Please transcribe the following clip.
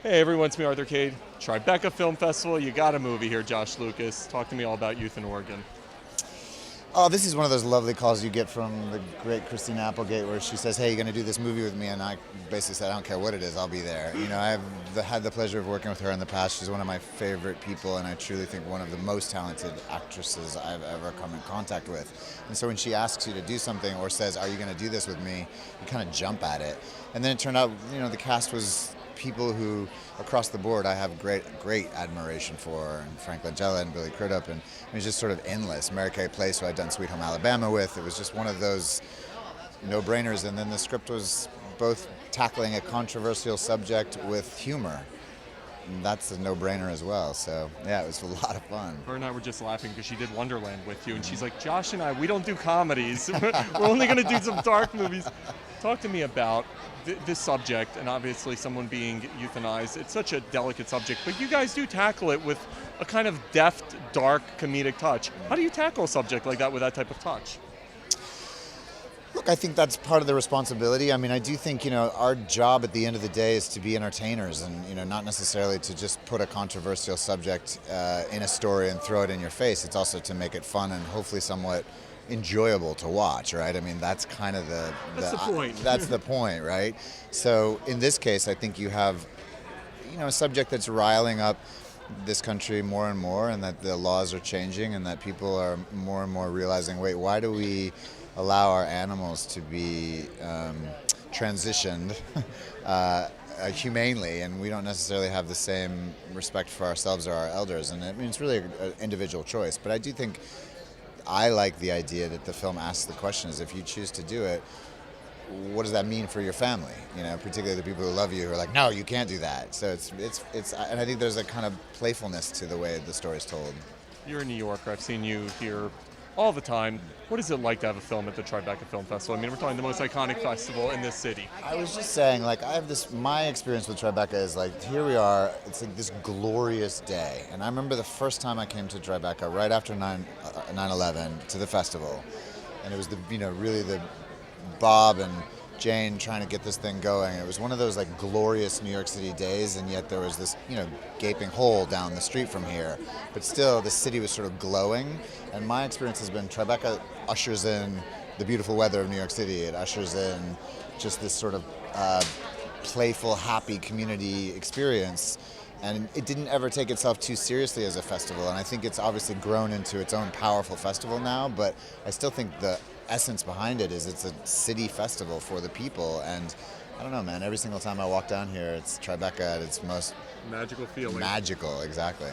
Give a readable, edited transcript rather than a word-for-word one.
Hey everyone, it's me, Arthur Kade. Tribeca Film Festival. You got a movie here, Josh Lucas. Talk to me all about youth in Oregon. Oh, this is one of those lovely calls you get from the great Christina Applegate where she says, hey, you're going to do this movie with me? And I basically said, I don't care what it is, I'll be there. You know, I've had the pleasure of working with her in the past. She's one of my favorite people, and I truly think one of the most talented actresses I've ever come in contact with. And so when she asks you to do something or says, are you going to do this with me, you kind of jump at it. And then it turned out, you know, the cast was people who, across the board, I have great admiration for, and Frank Langella and Billy Crudup, and it was just sort of endless. Mary Kay Place, who I'd done Sweet Home Alabama with, it was just one of those no-brainers, and then the script was both tackling a controversial subject with humor. And that's a no-brainer as well, so yeah, it was a lot of fun. Her and I were just laughing because she did Wonderland with you, and she's like, Josh and I, we don't do comedies. We're only going to do some dark movies. Talk to me about this subject, and obviously someone being euthanized. It's such a delicate subject, but you guys do tackle it with a kind of deft, dark, comedic touch. How do you tackle a subject like that with that type of touch? Look, I think that's part of the responsibility. I mean, I do think, you know, our job at the end of the day is to be entertainers and, you know, not necessarily to just put a controversial subject in a story and throw it in your face. It's also to make it fun and hopefully somewhat enjoyable to watch, right? I mean, that's kind of that's the point. That's the point, right? So in this case, I think you have, you know, a subject that's riling up this country more and more, and that the laws are changing, and that people are more and more realizing, wait, why do we allow our animals to be transitioned humanely, and we don't necessarily have the same respect for ourselves or our elders? And I mean, it's really an individual choice, but I do think I like the idea that the film asks the question is, if you choose to do it, what does that mean for your family? You know, particularly the people who love you who are like, no, you can't do that. So it's and I think there's a kind of playfulness to the way the story's told. You're a New Yorker. I've seen you here all the time. What is it like to have a film at the Tribeca Film Festival? I mean, we're talking the most iconic festival in this city. I was just saying, like, I have this, my experience with Tribeca is like, here we are, it's like this glorious day. And I remember the first time I came to Tribeca right after 9/11 to the festival. And it was the, you know, really the Bob and Jane trying to get this thing going. It was one of those like glorious New York City days, and yet there was this, you know, gaping hole down the street from here. But still, the city was sort of glowing. And my experience has been Tribeca ushers in the beautiful weather of New York City. It ushers in just this sort of playful, happy community experience. And it didn't ever take itself too seriously as a festival. And I think it's obviously grown into its own powerful festival now, but I still think the essence behind it is it's a city festival for the people. And I don't know, man, every single time I walk down here, it's Tribeca at its most Magical feeling. magical, exactly.